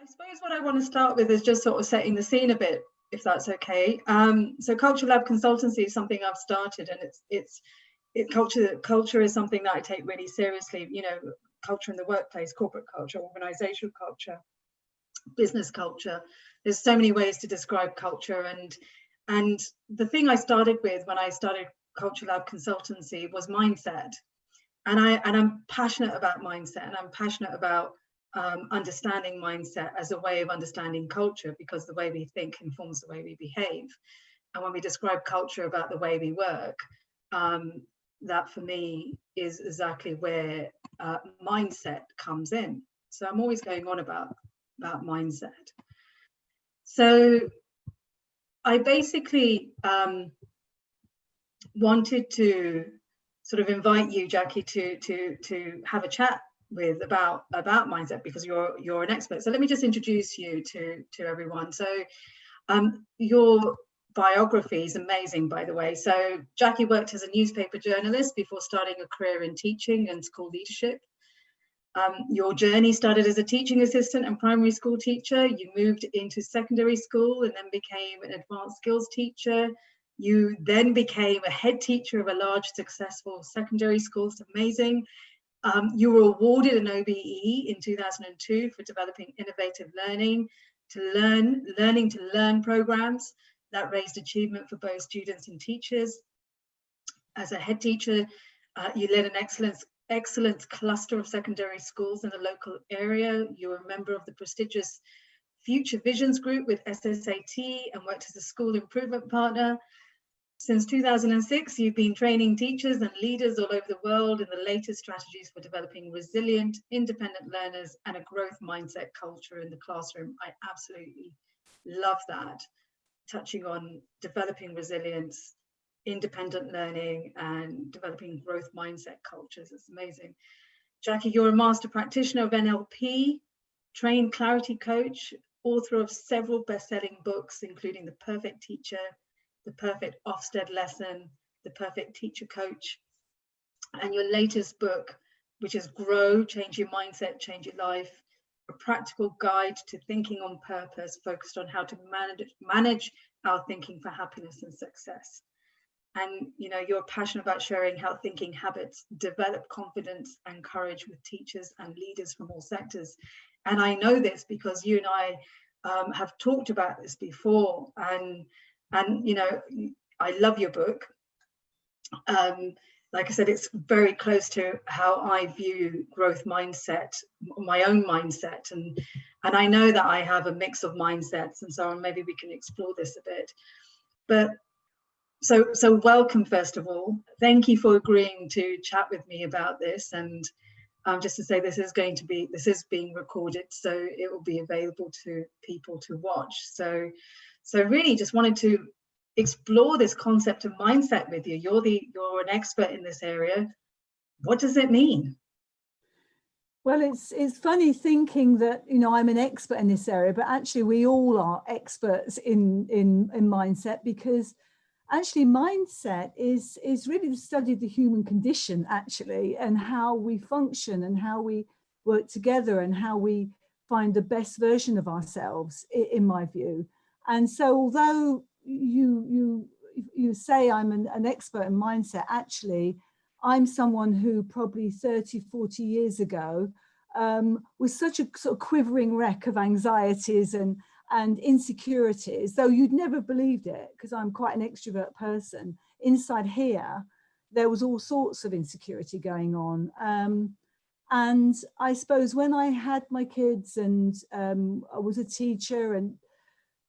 I suppose what I want to start with is just sort of setting the scene a bit, if that's okay. So Culture Lab Consultancy is something I've started, and culture is something that I take really seriously. You know, culture in the workplace, corporate culture, organizational culture, business culture. There's so many ways to describe culture, and the thing I started with when I started Culture Lab Consultancy was mindset. And I'm passionate about mindset, and I'm passionate about understanding mindset as a way of understanding culture, because the way we think informs the way we behave. And when we describe culture about the way we work, that for me is exactly where mindset comes in. So I'm always going on about mindset. So I basically wanted to sort of invite you, Jackie, to have a chat with about mindset, because you're an expert. So let me just introduce you to everyone. So your biography is amazing, by the way. So Jackie worked as a newspaper journalist before starting a career in teaching and school leadership. Your journey started as a teaching assistant and primary school teacher. You moved into secondary school and then became an advanced skills teacher. You then became a head teacher of a large successful secondary school. It's amazing. You were awarded an OBE in 2002 for developing innovative learning to learn programs that raised achievement for both students and teachers. As a head teacher, you led an excellent cluster of secondary schools in the local area. You were a member of the prestigious Future Visions group with SSAT and worked as a school improvement partner. Since 2006, you've been training teachers and leaders all over the world in the latest strategies for developing resilient, independent learners and a growth mindset culture in the classroom. I absolutely love that, touching on developing resilience, independent learning, and developing growth mindset cultures. It's amazing. Jackie, you're a master practitioner of NLP, trained clarity coach, author of several best-selling books, including The Perfect Teacher, The Perfect Ofsted Lesson, The Perfect Teacher Coach, and your latest book, which is Grow, Change Your Mindset, Change Your Life, a practical guide to thinking on purpose, focused on how to manage our thinking for happiness and success. And you know, you're passionate about sharing how thinking habits develop confidence and courage with teachers and leaders from all sectors. And I know this because you and I have talked about this before, and you know, I love your book. Like I said, it's very close to how I view growth mindset, my own mindset, and I know that I have a mix of mindsets, and so maybe we can explore this a bit. But so welcome, first of all. Thank you for agreeing to chat with me about this, and just to say, this is being recorded, so it will be available to people to watch. So really just wanted to explore this concept of mindset with you. You're an expert in this area. What does it mean? Well, it's funny thinking that, you know, I'm an expert in this area, but actually we all are experts in mindset, because actually mindset is really the study of the human condition, actually, and how we function and how we work together and how we find the best version of ourselves, in my view. And so although you say I'm an expert in mindset, actually I'm someone who probably 30, 40 years ago was such a sort of quivering wreck of anxieties and insecurities, though you'd never believed it, because I'm quite an extrovert person. Inside here, there was all sorts of insecurity going on. And I suppose when I had my kids and I was a teacher and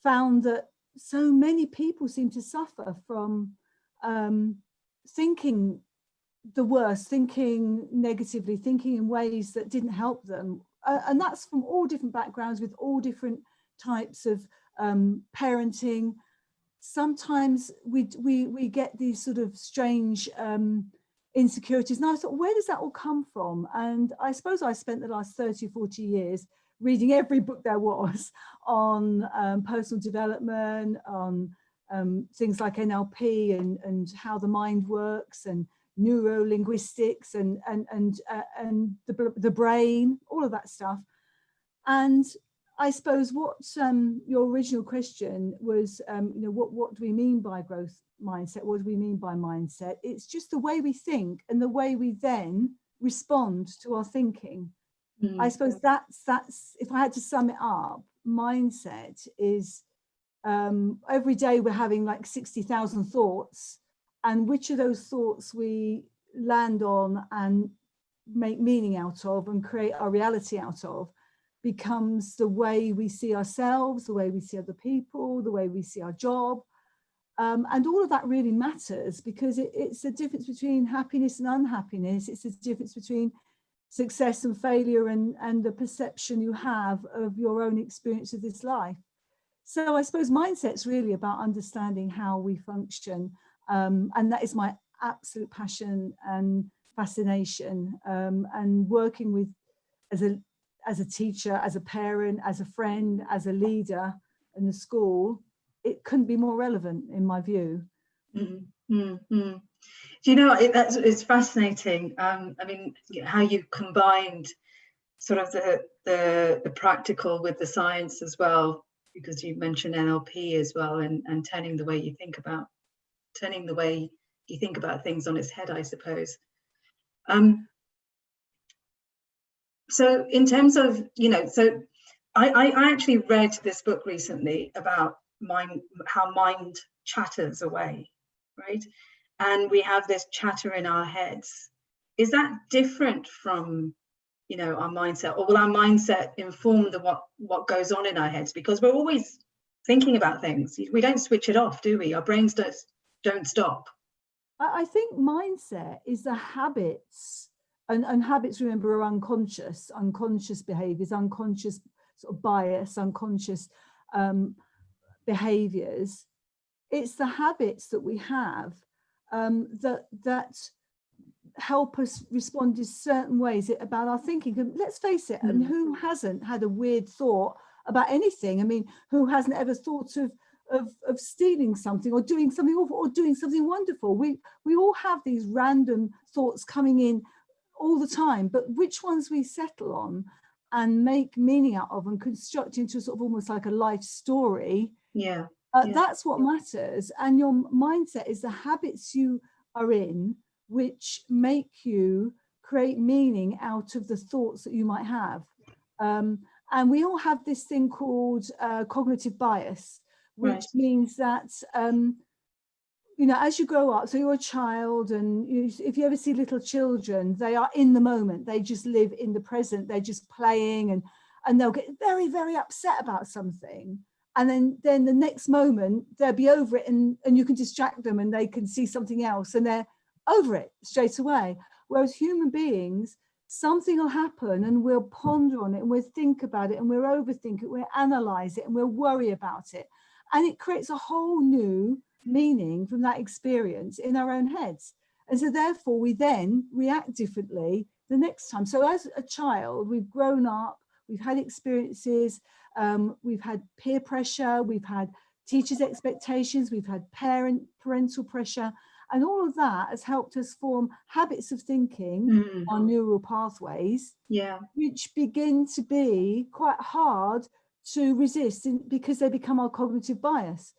found that so many people seem to suffer from thinking the worst, thinking negatively, thinking in ways that didn't help them. And that's from all different backgrounds, with all different types of parenting. Sometimes we get these sort of strange insecurities. And I thought, where does that all come from? And I suppose I spent the last 30, 40 years reading every book there was on personal development, on things like NLP and how the mind works, and neurolinguistics and the brain, all of that stuff. And I suppose what your original question was, what do we mean by growth mindset? What do we mean by mindset? It's just the way we think and the way we then respond to our thinking. I suppose that's if I had to sum it up, mindset is every day we're having like 60,000 thoughts, and which of those thoughts we land on and make meaning out of and create our reality out of becomes the way we see ourselves, the way we see other people, the way we see our job. And all of that really matters, because it's the difference between happiness and unhappiness. It's the difference between success and failure, and the perception you have of your own experience of this life. So I suppose mindset's really about understanding how we function. And that is my absolute passion and fascination, and working with as a teacher, as a parent, as a friend, as a leader in the school, it couldn't be more relevant in my view. Do you know, it's fascinating. I mean, how you combined sort of the practical with the science as well, because you mentioned NLP as well, and turning the way you think about things on its head, I suppose. So in terms of, so I actually read this book recently about how mind chatters away, right? And we have this chatter in our heads. Is that different from, our mindset, or will our mindset inform what goes on in our heads? Because we're always thinking about things. We don't switch it off, do we? Our brains don't stop. I think mindset is the habits, and habits, remember, are unconscious behaviors, unconscious sort of bias, unconscious behaviors. It's the habits that we have that help us respond in certain ways about our thinking. And let's face it, I mean, who hasn't had a weird thought about anything? I mean, who hasn't ever thought of stealing something, or doing something awful, or doing something wonderful? We all have these random thoughts coming in all the time, but which ones we settle on and make meaning out of and construct into sort of almost like a life story, that's what matters. And your mindset is the habits you are in, which make you create meaning out of the thoughts that you might have. And we all have this thing called cognitive bias, which means that as you grow up, so you're a child, and if you ever see little children, they are in the moment. They just live in the present. They're just playing, and they'll get very, very upset about something. And then the next moment, they'll be over it, and you can distract them, and they can see something else, and they're over it straight away. Whereas human beings, something will happen, and we'll ponder on it, and we'll think about it, and we'll overthink it, we'll analyze it, and we'll worry about it. And it creates a whole new meaning from that experience in our own heads. And so therefore we then react differently the next time. So as a child, we've grown up, we've had experiences, we've had peer pressure, we've had teachers' expectations, we've had parental pressure, and all of that has helped us form habits of thinking, our neural pathways, which begin to be quite hard to resist, because they become our cognitive bias.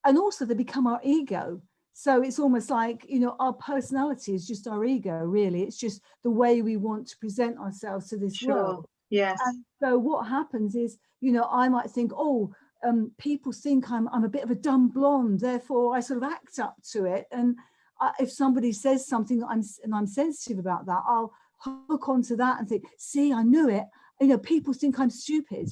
And also they become our ego. So it's almost like, our personality is just our ego, really. It's just the way we want to present ourselves to this world. Yes. And so what happens is, I might think, people think I'm a bit of a dumb blonde, therefore I sort of act up to it. And if somebody says something and I'm sensitive about that, I'll hook onto that and think, see, I knew it. People think I'm stupid.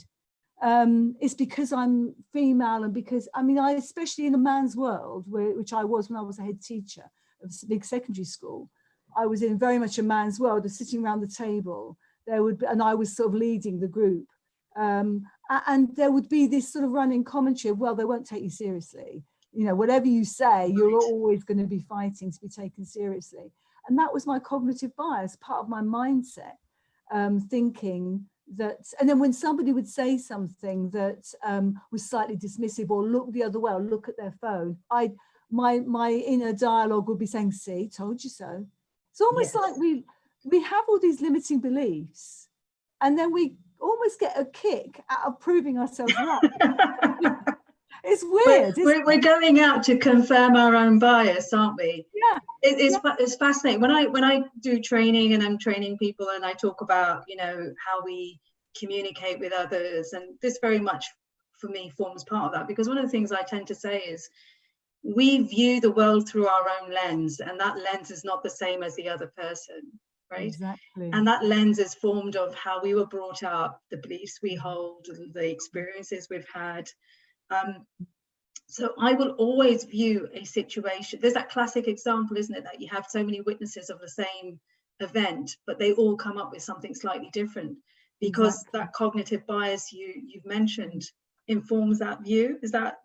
It's because I'm female, and because, especially in a man's world, which I was when I was a head teacher of a big secondary school, I was in very much a man's world of sitting around the table. And I was sort of leading the group. And there would be this sort of running commentary of, well, they won't take you seriously. Whatever you say, you're always going to be fighting to be taken seriously. And that was my cognitive bias, part of my mindset, thinking that, and then when somebody would say something that was slightly dismissive, or look the other way, or look at their phone, my inner dialogue would be saying, see, told you so. It's almost like we have all these limiting beliefs, and then we almost get a kick out of proving ourselves right. It's weird. We're going out to confirm our own bias, aren't we? Yeah. It's fascinating. When I do training and I'm training people and I talk about, you know, how we communicate with others, and this very much for me forms part of that, because one of the things I tend to say is we view the world through our own lens, and that lens is not the same as the other person, right? Exactly. And that lens is formed of how we were brought up, the beliefs we hold, the experiences we've had. So I will always view a situation. There's that classic example, isn't it, that you have so many witnesses of the same event, but they all come up with something slightly different, because Exactly. that cognitive bias you've mentioned informs that view. Is that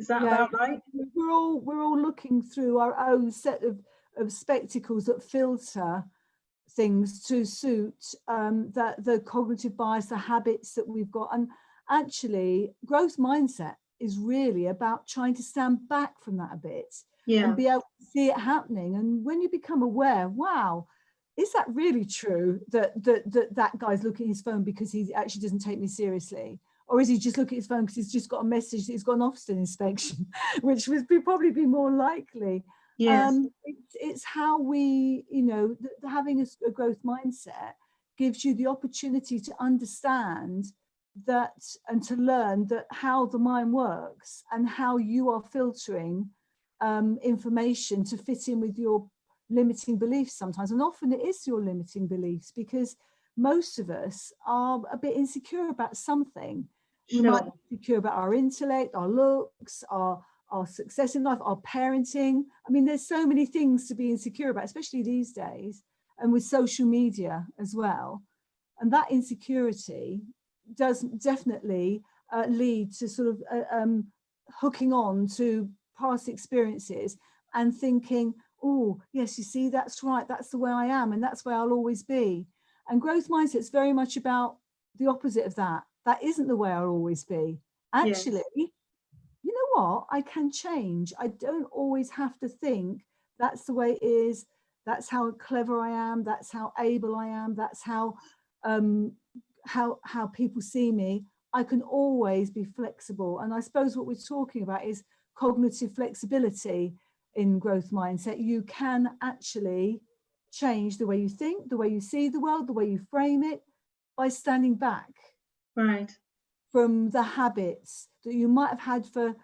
about right? We're all looking through our own set of spectacles that filter things to suit the cognitive bias, the habits that we've got. And actually, growth mindset is really about trying to stand back from that a bit, and be able to see it happening. And when you become aware, wow, is that really true that guy's looking at his phone because he actually doesn't take me seriously? Or is he just looking at his phone because he's just got a message that he's got an Ofsted inspection, which would probably be more likely. Yes. It's how we, you know, having a growth mindset gives you the opportunity to understand that and to learn that how the mind works and how you are filtering information to fit in with your limiting beliefs sometimes. And often it is your limiting beliefs, because most of us are a bit insecure about something. We might be insecure about our intellect, our looks, our success in life, our parenting. I mean, there's so many things to be insecure about, especially these days, and with social media as well. And that insecurity does definitely lead to sort of hooking on to past experiences and thinking, oh, yes, you see, that's right, that's the way I am, and that's where I'll always be. And growth mindset is very much about the opposite of that. That isn't the way I'll always be. Actually, you know what? I can change. I don't always have to think that's the way it is. That's how clever I am. That's how able I am. That's how people see me. I can always be flexible. And I suppose what we're talking about is cognitive flexibility in growth mindset. You can actually change the way you think, the way you see the world, the way you frame it, by standing back from the habits that you might have had for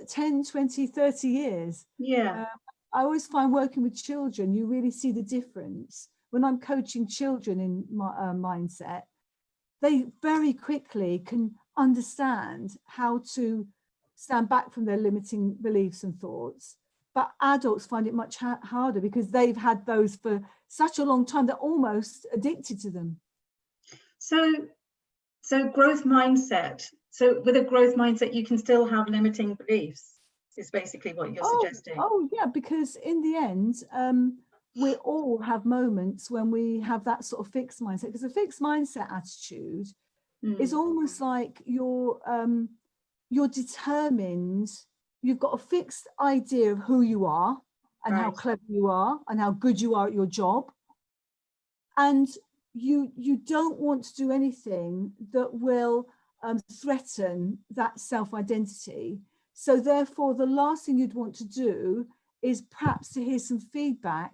10, 20, 30 years. I always find working with children, you really see the difference. When I'm coaching children in my mindset, they very quickly can understand how to stand back from their limiting beliefs and thoughts. But adults find it much harder, because they've had those for such a long time, they're almost addicted to them. So growth mindset. So with a growth mindset, you can still have limiting beliefs, is basically what you're suggesting. Oh, yeah, because in the end, we all have moments when we have that sort of fixed mindset, because a fixed mindset attitude is almost like you're determined. You've got a fixed idea of who you are and how clever you are and how good you are at your job. And you don't want to do anything that will threaten that self-identity. So therefore, the last thing you'd want to do is perhaps to hear some feedback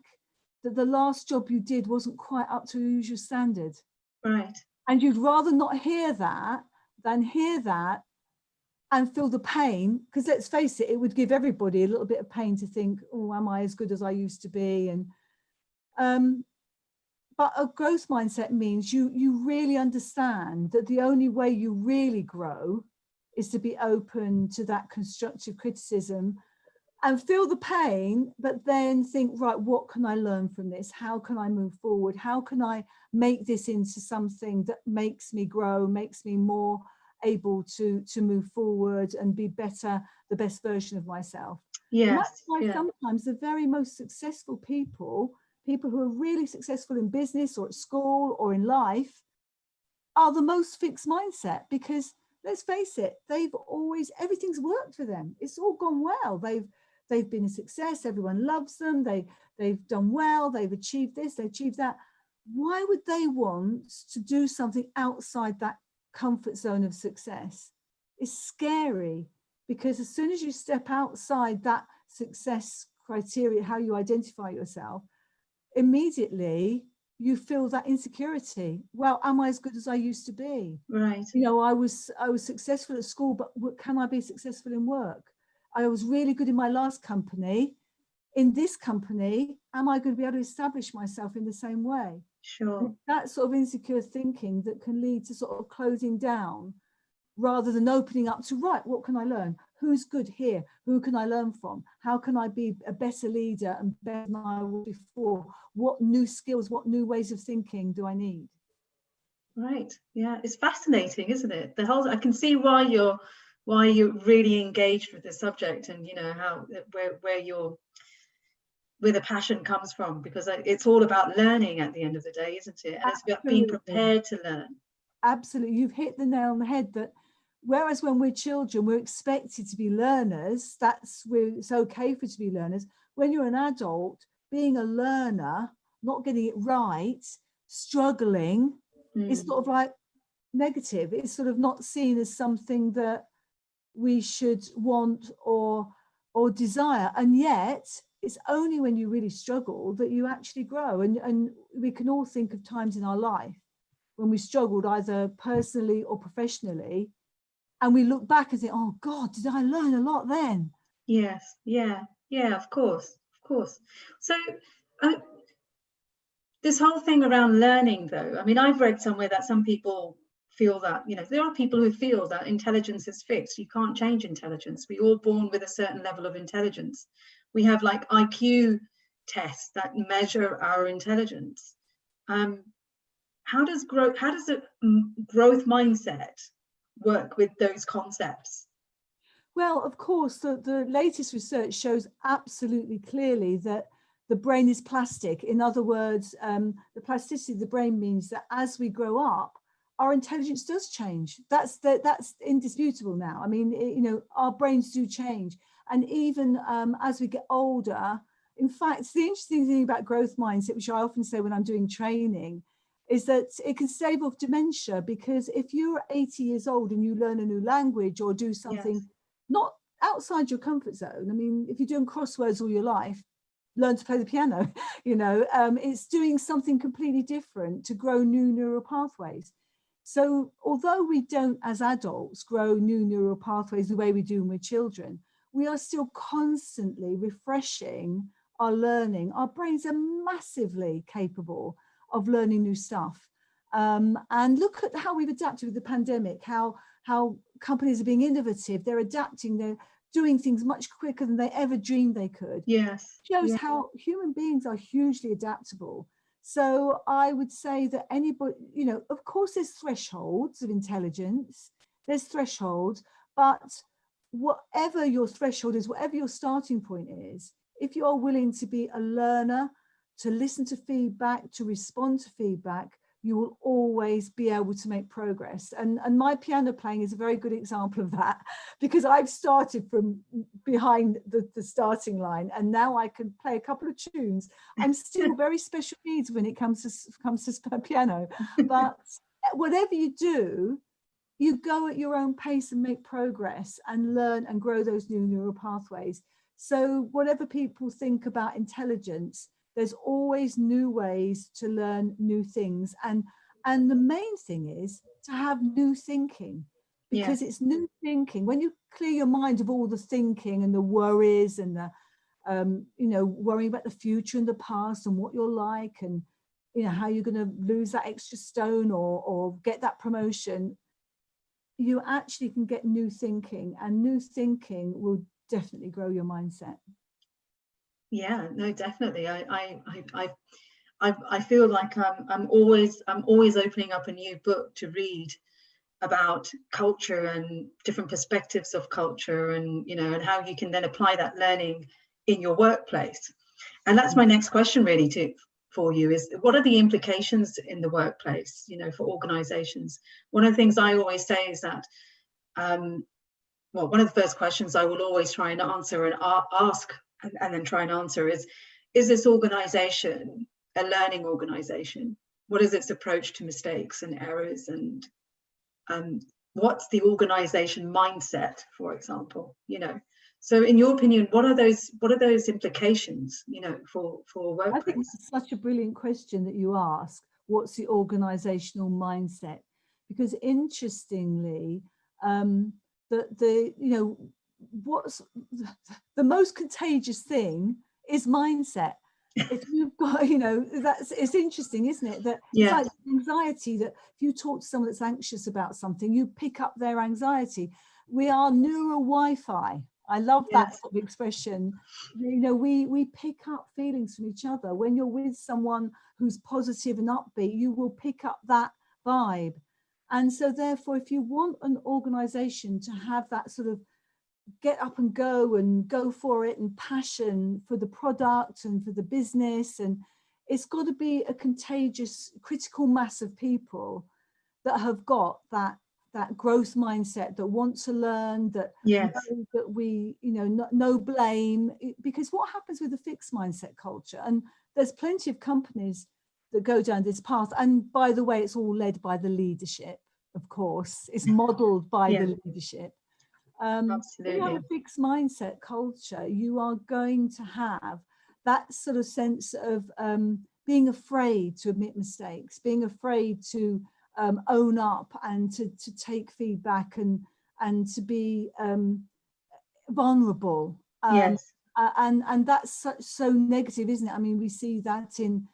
that the last job you did wasn't quite up to your usual standard. And you'd rather not hear that than hear that and feel the pain, because let's face it, it would give everybody a little bit of pain to think, oh, am I as good as I used to be? And but a growth mindset means you really understand that the only way you really grow is to be open to that constructive criticism and feel the pain, but then think, right, what can I learn from this? How can I move forward? How can I make this into something that makes me grow, makes me more able to move forward and be better, the best version of myself? And that's why sometimes the very most successful people who are really successful in business or at school or in life are the most fixed mindset, because let's face it, everything's worked for them. It's all gone well. They've been a success. Everyone loves them. They've done well. They've achieved this, they've achieved that. why would they want to do something outside that comfort zone of success? It's scary, because as soon as you step outside that success criteria, how you identify yourself, immediately you feel that insecurity. Well, am I as good as I used to be? Right. You know, I was successful at school, but can I be successful in work? I was really good in my last company. In this company, am I going to be able to establish myself in the same way? Sure. And that sort of insecure thinking that can lead to sort of closing down, rather than opening up to, right, what can I learn? Who's good here? Who can I learn from? How can I be a better leader and better than I was before? What new skills, what new ways of thinking do I need? Right. Yeah, it's fascinating, isn't it? The whole, I can see why you're really engaged with the subject, and you know how where the passion comes from, because it's all about learning at the end of the day, isn't it? And it's about being prepared to learn. Absolutely. You've hit the nail on the head, that whereas when we're children, we're expected to be learners, it's okay for to be learners. When you're an adult, being a learner, not getting it right, struggling, is sort of like negative. It's sort of not seen as something that we should want or desire. And yet it's only when you really struggle that you actually grow. And we can all think of times in our life when we struggled, either personally or professionally, and we look back and think, oh God, did I learn a lot then? Yes. Yeah, of course. So this whole thing around learning, though, I mean, I've read somewhere that some people feel that, you know, there are people who feel that intelligence is fixed. You can't change intelligence. We're all born with a certain level of intelligence. We have like IQ tests that measure our intelligence. How does a growth mindset work with those concepts? Well, of course, the latest research shows absolutely clearly that the brain is plastic. In other words, the plasticity of the brain means that as we grow up, our intelligence does change. That's indisputable now. I mean, you know, our brains do change. And even as we get older, in fact, the interesting thing about growth mindset, which I often say when I'm doing training, is that it can stave off dementia, because if you're 80 years old and you learn a new language or do something not outside your comfort zone, I mean, if you're doing crosswords all your life, learn to play the piano, you know, it's doing something completely different to grow new neural pathways. So although we don't as adults grow new neural pathways the way we do when we're children, we are still constantly refreshing our learning. Our brains are massively capable of learning new stuff. And look at how we've adapted with the pandemic, how companies are being innovative, they're adapting, they're doing things much quicker than they ever dreamed they could. Yes. Shows how human beings are hugely adaptable. So I would say that anybody, you know, of course there's thresholds of intelligence, there's thresholds, but whatever your threshold is, whatever your starting point is, if you are willing to be a learner, to listen to feedback, to respond to feedback, you will always be able to make progress. And my piano playing is a very good example of that, because I've started from behind the starting line and now I can play a couple of tunes. I'm still very special needs when it comes to piano, but whatever you do, you go at your own pace and make progress and learn and grow those new neural pathways. So whatever people think about intelligence, there's always new ways to learn new things. And the main thing is to have new thinking, because it's new thinking. When you clear your mind of all the thinking and the worries and the, you know, worrying about the future and the past and what you're like and, you know, how you're going to lose that extra stone or get that promotion, you actually can get new thinking, and new thinking will definitely grow your mindset. Yeah, no, definitely. I feel like I'm always opening up a new book to read about culture and different perspectives of culture, and you know, and how you can then apply that learning in your workplace. And that's my next question really for you, is what are the implications in the workplace, you know, for organizations? One of the things I always say is that well, one of the first questions I will always try and answer and ask and then try and answer is this organization a learning organization? what is its approach to mistakes and errors, and what's the organization mindset, for example, you know. So in your opinion, what are those implications, you know, for workplace? I think it's such a brilliant question that you ask. What's the organizational mindset? Because interestingly, the you know, what's the most contagious thing is mindset. If you've got, you know, it's interesting, isn't it? That it's like anxiety, that if you talk to someone that's anxious about something, you pick up their anxiety. We are neural Wi-Fi. I love that sort of expression. You know, we pick up feelings from each other. When you're with someone who's positive and upbeat, you will pick up that vibe. And so therefore, if you want an organization to have that sort of get up and go for it, and passion for the product and for the business, and it's got to be a contagious critical mass of people that have got that growth mindset, that want to learn, that know that we, you know, no blame. Because what happens with the fixed mindset culture, and there's plenty of companies that go down this path, and by the way, it's all led by the leadership, of course, it's modeled by the leadership. When you have a fixed mindset culture, you are going to have that sort of sense of being afraid to admit mistakes, being afraid to own up and to take feedback, and to be vulnerable. And that's so negative, isn't it? I mean, we see that in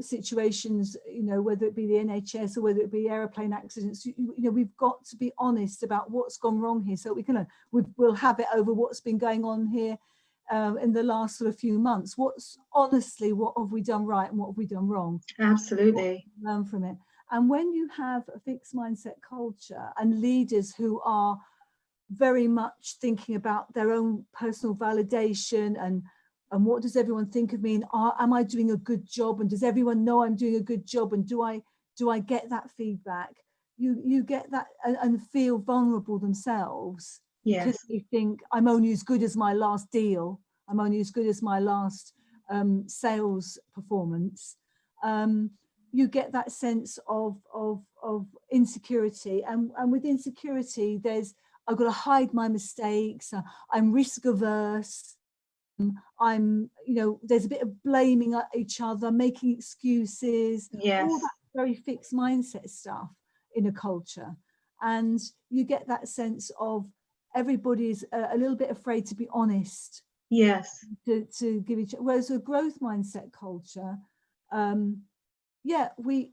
situations, you know, whether it be the NHS or whether it be aeroplane accidents. You know, we've got to be honest about what's gone wrong here, so we can we'll have it over what's been going on here in the last sort of few months. What have we done right and what have we done wrong? Absolutely. Learn from it. And when you have a fixed mindset culture and leaders who are very much thinking about their own personal validation, and what does everyone think of me, and am I doing a good job, and does everyone know I'm doing a good job, and do I get that feedback? You get that, and feel vulnerable themselves, because they think I'm only as good as my last deal, I'm only as good as my last sales performance. You get that sense of insecurity, and with insecurity, I've got to hide my mistakes, I'm risk averse. I'm, you know, there's a bit of blaming each other, making excuses, all that very fixed mindset stuff in a culture. And you get that sense of everybody's a little bit afraid to be honest. To give each other. Whereas a growth mindset culture, we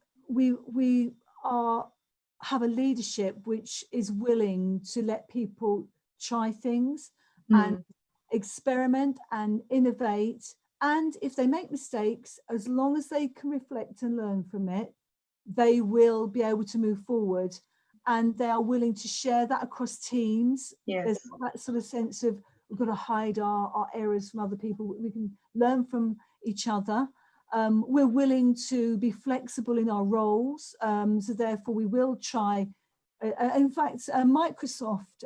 have a leadership which is willing to let people try things and experiment and innovate, and if they make mistakes, as long as they can reflect and learn from it, they will be able to move forward, and they are willing to share that across teams. There's that sort of sense of we've got to hide our errors from other people. We can learn from each other. We're willing to be flexible in our roles, so therefore we will try. In fact, Microsoft,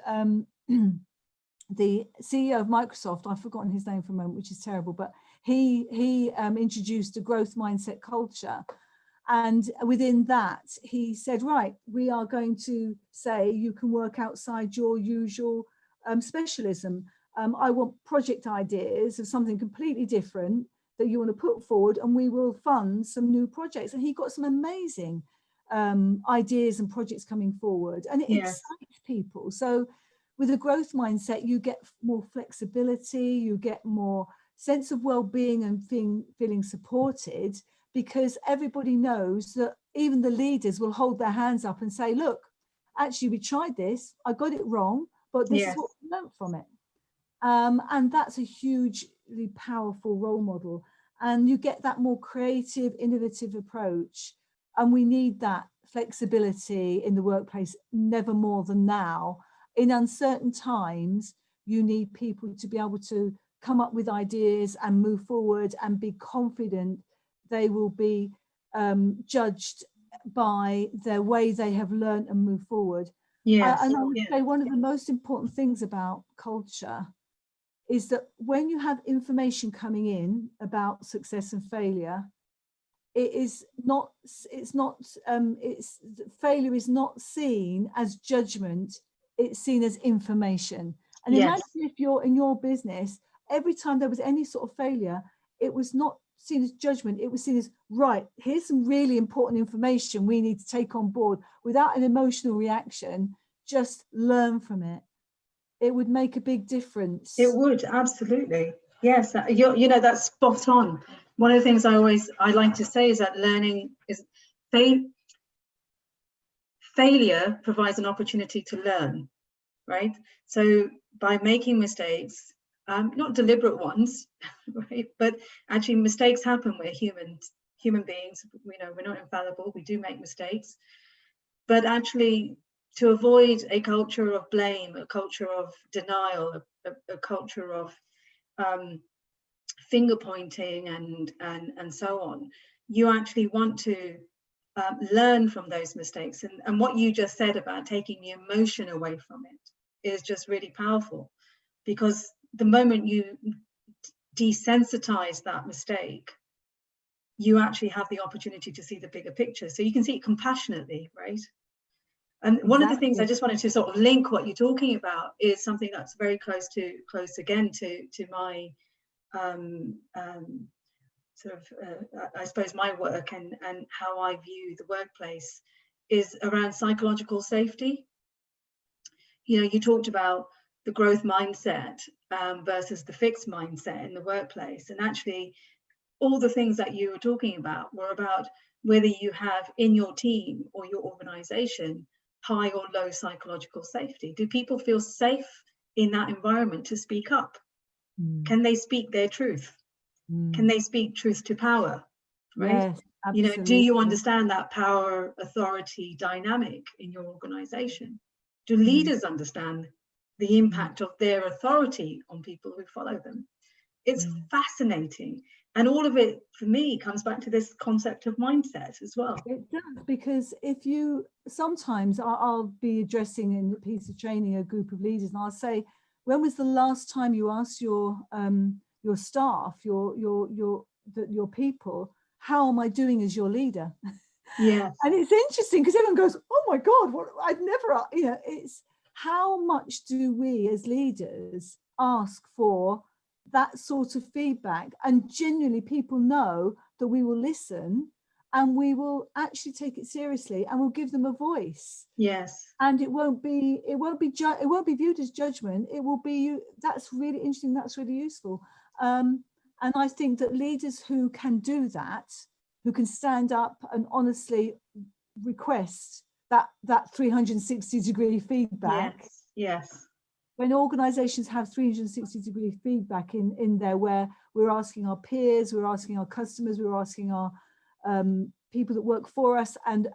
the CEO of Microsoft, I've forgotten his name for a moment, which is terrible, but he introduced a growth mindset culture. And within that, he said, right, we are going to say you can work outside your usual specialism. I want project ideas of something completely different that you want to put forward, and we will fund some new projects. And he got some amazing ideas and projects coming forward, and it excites people. So with a growth mindset, you get more flexibility, you get more sense of well-being and feeling supported, because everybody knows that even the leaders will hold their hands up and say, look, actually, we tried this, I got it wrong, but this is what we learned from it. And that's a hugely powerful role model. And you get that more creative, innovative approach. And we need that flexibility in the workplace, never more than now. In uncertain times, you need people to be able to come up with ideas and move forward and be confident they will be judged by their way they have learned and move forward. And I would say one of the most important things about culture is that when you have information coming in about success and failure, it's failure is not seen as judgment, it's seen as information. And Yes. imagine if you're in your business, every time there was any sort of failure, it was not seen as judgment, it was seen as, right, here's some really important information we need to take on board without an emotional reaction, just learn from it. It would make a big difference. It would, absolutely. Yes, you know, that's spot on. One of the things I like to say is that learning is failure provides an opportunity to learn, right? So by making mistakes, not deliberate ones, right? But actually mistakes happen. We're human beings. You know, we're not infallible. We do make mistakes. But actually, to avoid a culture of blame, a culture of denial, a culture of finger pointing and so on, you actually want to learn from those mistakes. And what you just said about taking the emotion away from it is just really powerful, because the moment you desensitize that mistake, you actually have the opportunity to see the bigger picture. So you can see it compassionately, right? And one of the things I just wanted to sort of link what you're talking about is something that's very close again to my I suppose my work and how I view the workplace is around psychological safety. You know, you talked about the growth mindset versus the fixed mindset in the workplace, and actually all the things that you were talking about were about whether you have in your team or your organization high or low psychological safety. Do people feel safe in that environment to speak up? Can they speak their truth? Can they speak truth to power? Right? Yes, absolutely. You know, do you understand that power authority dynamic in your organization? Do leaders understand the impact of their authority on people who follow them? It's fascinating. And all of it, for me, comes back to this concept of mindset as well. It does, because if you, sometimes I'll be addressing in a piece of training a group of leaders, and I'll say, when was the last time you asked your staff, your people, how am I doing as your leader? Yes. And it's interesting because everyone goes, oh my God, what, I'd never, you know, it's how much do we as leaders ask for that sort of feedback? And genuinely people know that we will listen and we will actually take it seriously and we'll give them a voice. Yes. And it won't be viewed as judgment. It will be, that's really interesting, that's really useful. And I think that leaders who can do that, who can stand up and honestly request that 360-degree feedback. Yes. Yes. When organizations have 360-degree feedback in there, where we're asking our peers, we're asking our customers, we're asking our people that work for us and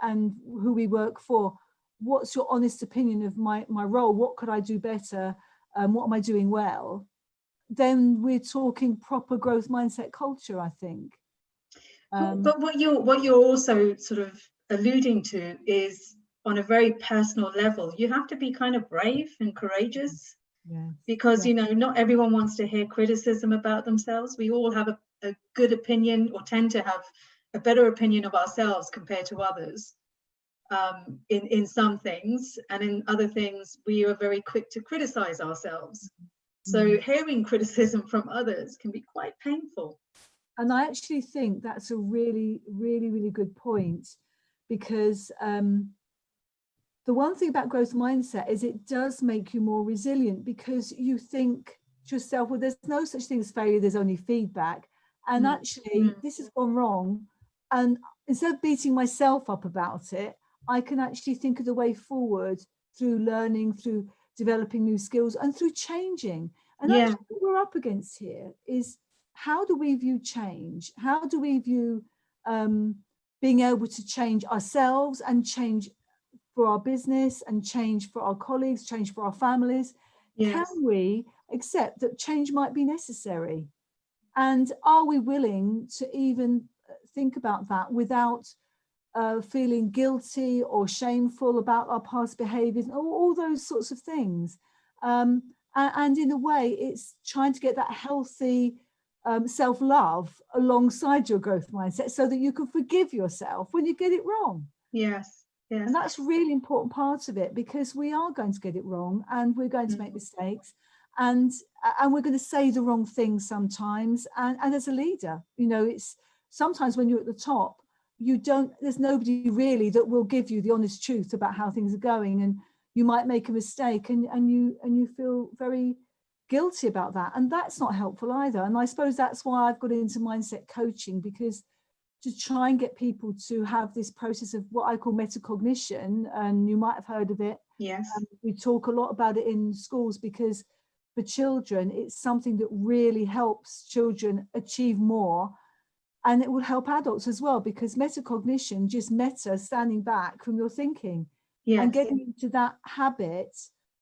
who we work for, what's your honest opinion of my role? What could I do better? What am I doing well? Then we're talking proper growth mindset culture, I think. But what you're also sort of alluding to is on a very personal level. You have to be kind of brave and courageous, because you know, not everyone wants to hear criticism about themselves. We all have a good opinion, or tend to have a better opinion of ourselves compared to others. In some things, and in other things we are very quick to criticize ourselves. So hearing criticism from others can be quite painful. And I actually think that's a really, really, really good point, because the one thing about growth mindset is it does make you more resilient, because you think to yourself, well, there's no such thing as failure, there's only feedback. And actually, this has gone wrong. And instead of beating myself up about it, I can actually think of the way forward through learning, through developing new skills, and through changing. And actually what we're up against here is, how do we view change? How do we view being able to change ourselves and change for our business and change for our colleagues, change for our families? Can we accept that change might be necessary? And are we willing to even think about that without feeling guilty or shameful about our past behaviors, all those sorts of things? And in a way, it's trying to get that healthy self-love alongside your growth mindset, so that you can forgive yourself when you get it wrong. Yes, yes. And that's a really important part of it, because we are going to get it wrong, and we're going to make mistakes, and we're going to say the wrong things sometimes. And as a leader, you know, it's sometimes when you're at the top, there's nobody really that will give you the honest truth about how things are going, and you might make a mistake, and you feel very guilty about that, and that's not helpful either. And I suppose that's why I've got into mindset coaching, because to try and get people to have this process of what I call metacognition, and you might have heard of it. Yes. We talk a lot about it in schools, because for children, it's something that really helps children achieve more. And it will help adults as well, because metacognition, just meta, standing back from your thinking, and getting into that habit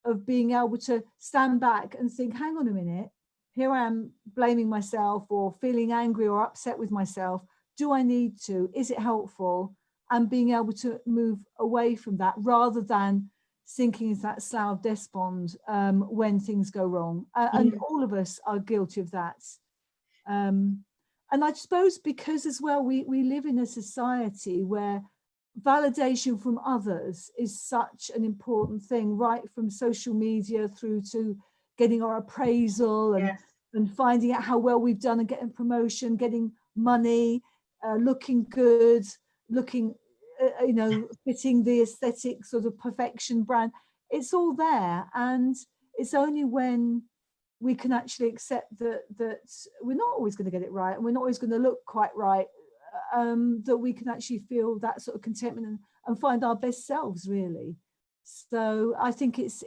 of being able to stand back and think, hang on a minute, here I am blaming myself or feeling angry or upset with myself. Do I need to? Is it helpful? And being able to move away from that, rather than sinking into that slough of despond when things go wrong. And all of us are guilty of that. And I suppose because as well, we live in a society where validation from others is such an important thing, right from social media through to getting our appraisal and finding out how well we've done and getting promotion, getting money, looking good, looking, fitting the aesthetic sort of perfection brand. It's all there. And it's only when we can actually accept that we're not always going to get it right, and we're not always going to look quite right, that we can actually feel that sort of contentment and find our best selves, really. So I think it's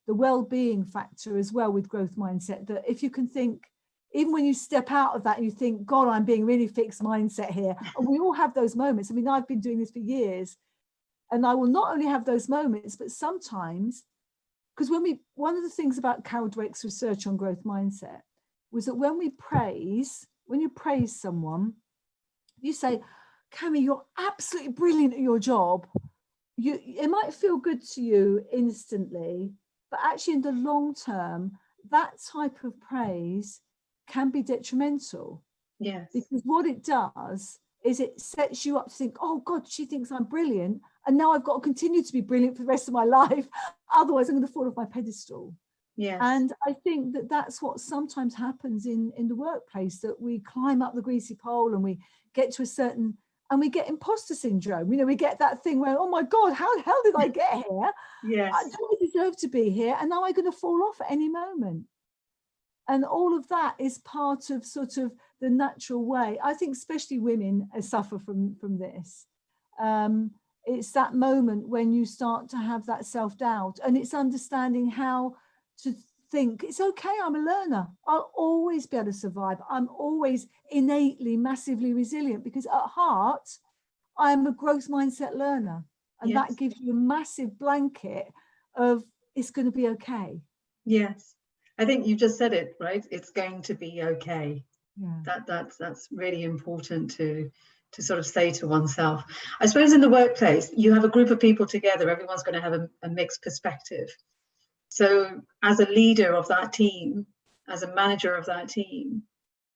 the well-being factor as well with growth mindset, that if you can think, even when you step out of that and you think, God, I'm being really fixed mindset here. And we all have those moments. I mean, I've been doing this for years, and I will not only have those moments, but sometimes, because one of the things about Carol Dweck's research on growth mindset was that when you praise someone, you say, Cami, you're absolutely brilliant at your job. It might feel good to you instantly, but actually in the long term, that type of praise can be detrimental. Yes. Because what it does is it sets you up to think, oh God, she thinks I'm brilliant, and now I've got to continue to be brilliant for the rest of my life. Otherwise, I'm going to fall off my pedestal. Yes. And I think that's what sometimes happens in the workplace, that we climb up the greasy pole and we get to a certain, and we get imposter syndrome. You know, we get that thing where, oh my God, how the hell did I get here? Yes. I don't deserve to be here, and now I'm going to fall off at any moment. And all of that is part of sort of the natural way. I think especially women suffer from this. It's that moment when you start to have that self-doubt, and it's understanding how to think, it's okay, I'm a learner. I'll always be able to survive. I'm always innately, massively resilient, because at heart, I'm a growth mindset learner. And that gives you a massive blanket of it's going to be okay. Yes. I think you just said it, right? It's going to be okay. Yeah. That's really important to sort of say to oneself. I suppose in the workplace, you have a group of people together, everyone's going to have a mixed perspective. So as a leader of that team, as a manager of that team,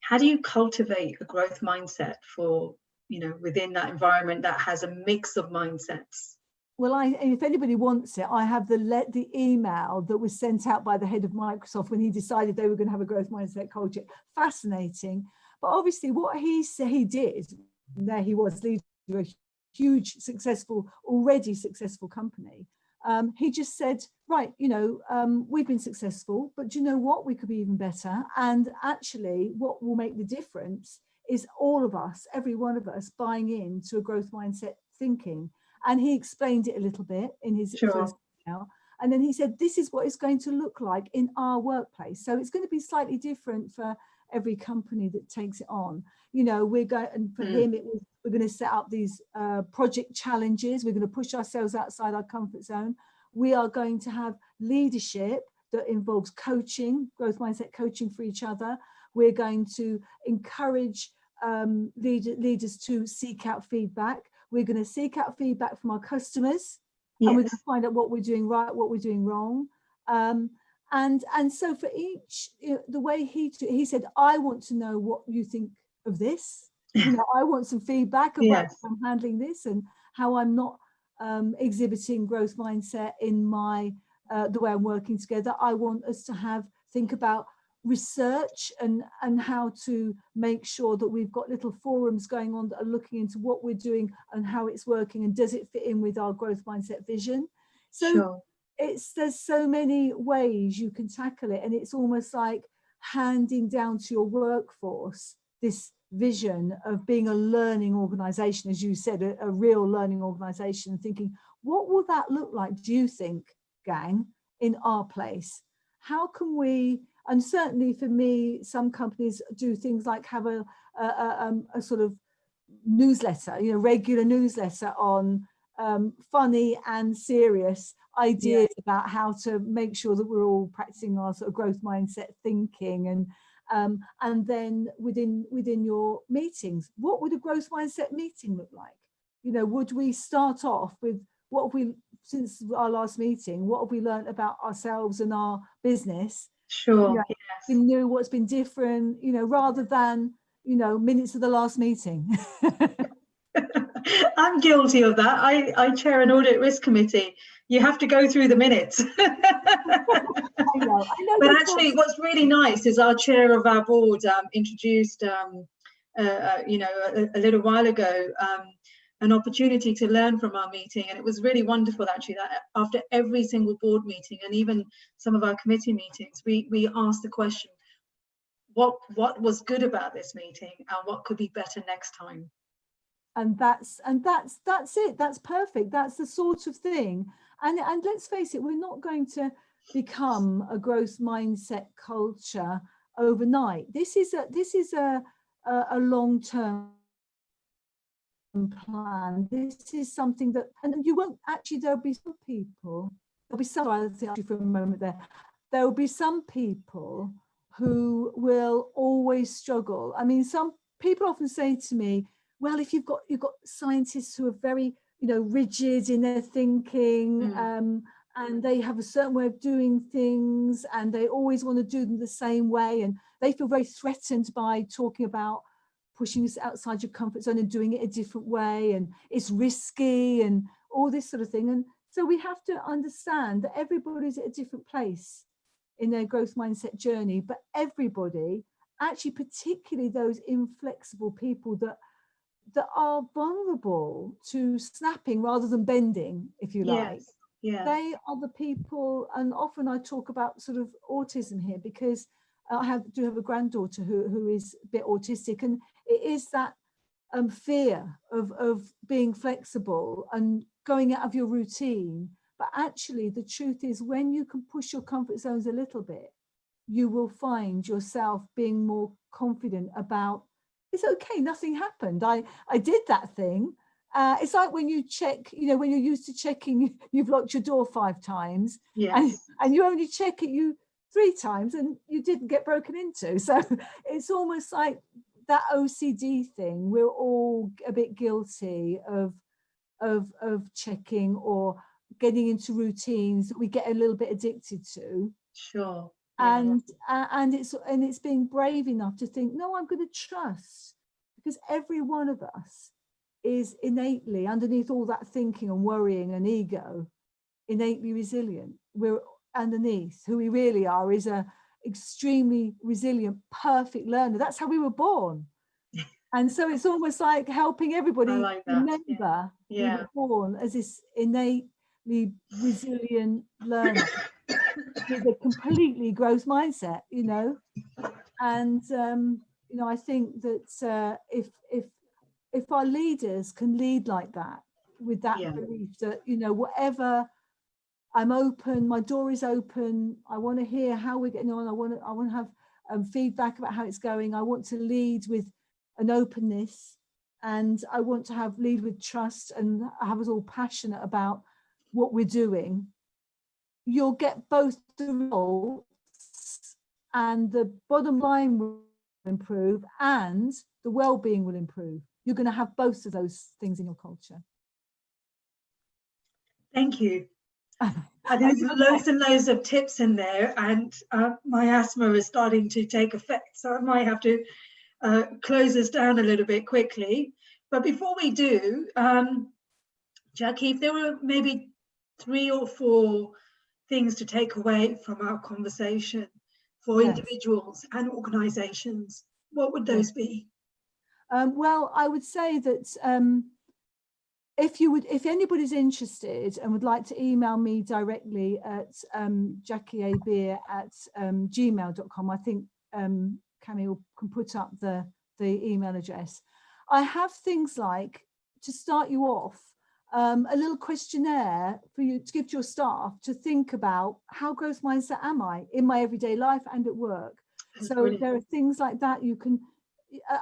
how do you cultivate a growth mindset for, within that environment that has a mix of mindsets? Well, if anybody wants it, I have the email that was sent out by the head of Microsoft when he decided they were going to have a growth mindset culture. Fascinating. But obviously what he did, there he was leading a huge, already successful company. He just said, right, we've been successful, but do you know what? We could be even better. And actually what will make the difference is all of us, every one of us, buying into a growth mindset thinking. And he explained it a little bit in his first email. And then he said, this is what it's going to look like in our workplace. So it's going to be slightly different for every company that takes it on. We're going, and for him, we're going to set up these project challenges. We're going to push ourselves outside our comfort zone. We are going to have leadership that involves coaching, growth mindset coaching for each other. We're going to encourage leaders to seek out feedback. We're going to seek out feedback from our customers, and we're going to find out what we're doing right, what we're doing wrong. And so for each, the way he said, I want to know what you think of this. I want some feedback about Yes. how I'm handling this and how I'm not exhibiting growth mindset in my the way I'm working together. I want us to think about research and how to make sure that we've got little forums going on that are looking into what we're doing and how it's working and does it fit in with our growth mindset vision. So Sure. there's so many ways you can tackle it, and it's almost like handing down to your workforce this vision of being a learning organization, as you said, a real learning organization, and thinking, what will that look like, do you think, gang, in our place? How can we, and certainly for me, some companies do things like have a sort of newsletter, regular newsletter on funny and serious ideas about how to make sure that we're all practicing our sort of growth mindset thinking. And then within your meetings, what would a growth mindset meeting look like? Would we start off with what have we, since our last meeting, what have we learned about ourselves and our business? Sure. Yes. Been new, what's been different, rather than minutes of the last meeting. I'm guilty of that. I chair an audit risk committee. You have to go through the minutes. I know But actually, what's really nice is our chair of our board introduced, a little while ago, an opportunity to learn from our meeting, and it was really wonderful actually that after every single board meeting and even some of our committee meetings, we asked the question, what was good about this meeting and what could be better next time? And that's it. That's perfect. That's the sort of thing. And let's face it, we're not going to become a growth mindset culture overnight. This is a long-term plan. This is something that, and you won't actually, there'll be some people, I'll think actually for a moment there will be some people who will always struggle. I mean, some people often say to me, well, if you've got scientists who are very, rigid in their thinking, and they have a certain way of doing things, and they always want to do them the same way, and they feel very threatened by talking about pushing us outside your comfort zone and doing it a different way, and it's risky and all this sort of thing. And so we have to understand that everybody's at a different place in their growth mindset journey, but everybody, actually particularly those inflexible people that are vulnerable to snapping rather than bending, if you like. Yeah. They are the people, and often I talk about sort of autism here because I do have a granddaughter who is a bit autistic, and it is that fear of being flexible and going out of your routine. But actually, the truth is, when you can push your comfort zones a little bit, you will find yourself being more confident about, it's okay, nothing happened. I did that thing. It's like when you check, when you're used to checking, you've locked your door 5 times, yes. and you only check it 3 times and you didn't get broken into. So it's almost like that OCD thing. We're all a bit guilty of checking or getting into routines that we get a little bit addicted to. Sure. And it's being brave enough to think, no, I'm going to trust, because every one of us is innately, underneath all that thinking and worrying and ego, innately resilient. We're underneath, who we really are is a extremely resilient, perfect learner. That's how we were born. And so it's almost like helping everybody remember we were born as this innately resilient learner with a completely growth mindset, and I think that if our leaders can lead like that, with that belief that whatever, I'm open, my door is open, I want to hear how we're getting on, I want to have feedback about how it's going, I want to lead with an openness, and I want to lead with trust and have us all passionate about what we're doing, you'll get both the results and the bottom line will improve and the well-being will improve. You're going to have both of those things in your culture. Thank you. I think there's loads and loads of tips in there, and my asthma is starting to take effect, so I might have to close this down a little bit quickly. But before we do, Jackie, if there were maybe 3 or 4 things to take away from our conversation for individuals and organizations, what would those be? Well, I would say that if anybody's interested and would like to email me directly at jackieabeere@gmail.com, I think Camille can put up the email address. I have things like, to start you off, a little questionnaire for you to give to your staff to think about, how growth mindset am I in my everyday life and at work? That's so brilliant. There are things like that.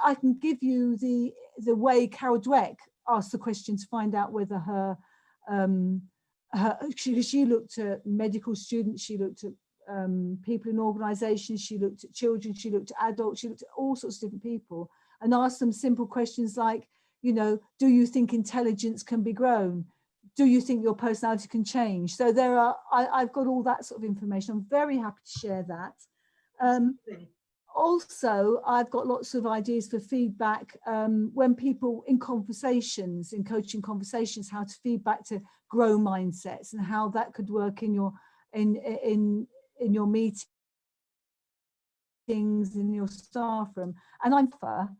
I can give you the way Carol Dweck asked the question to find out whether she looked at medical students, she looked at people in organizations, she looked at children, she looked at adults, she looked at all sorts of different people, and asked them simple questions like, do you think intelligence can be grown? Do you think your personality can change? So I've got all that sort of information. I'm very happy to share that. Also, I've got lots of ideas for feedback when people in coaching conversations, how to feedback to grow mindsets and how that could work in your meetings, in your staff room. And I'm for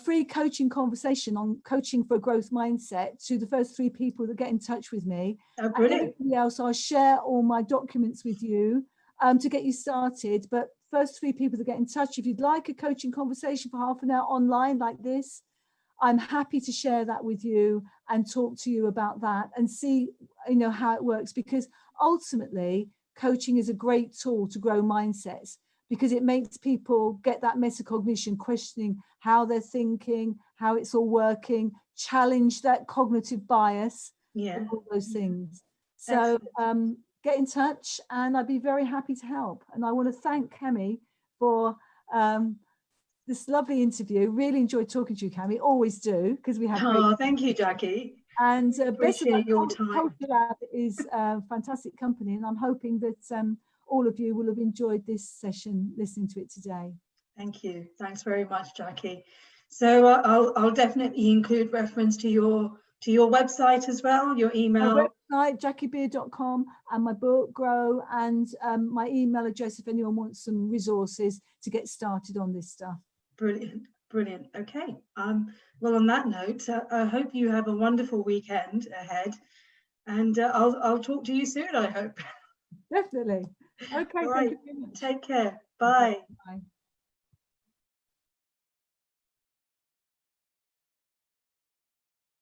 free coaching conversation on coaching for a growth mindset to the first 3 people that get in touch with me. Oh, brilliant. And everybody else, I'll share all my documents with you to get you started. But first 3 people that get in touch, if you'd like a coaching conversation for half an hour online like this, I'm happy to share that with you and talk to you about that and see how it works, because ultimately coaching is a great tool to grow mindsets, because it makes people get that metacognition, questioning how they're thinking, how it's all working, challenge that cognitive bias, and all those things. So get in touch and I'd be very happy to help. And I want to thank Cami for this lovely interview. Really enjoyed talking to you, Cami. Always do, because we have great. Thank you, Jackie. And appreciate your time. Culture Lab is a fantastic company, and I'm hoping that all of you will have enjoyed this session listening to it today. Thank you. Thanks very much, Jackie. So I'll definitely include reference to your website as well, your email. My website, jackieabeere.com, and my book, Grow, and my email address if anyone wants some resources to get started on this stuff. Brilliant, brilliant. Okay. Well, on that note, I hope you have a wonderful weekend ahead, and I'll talk to you soon, I hope. Definitely. Okay. All right. Thank you very much. Take care. Bye. Bye.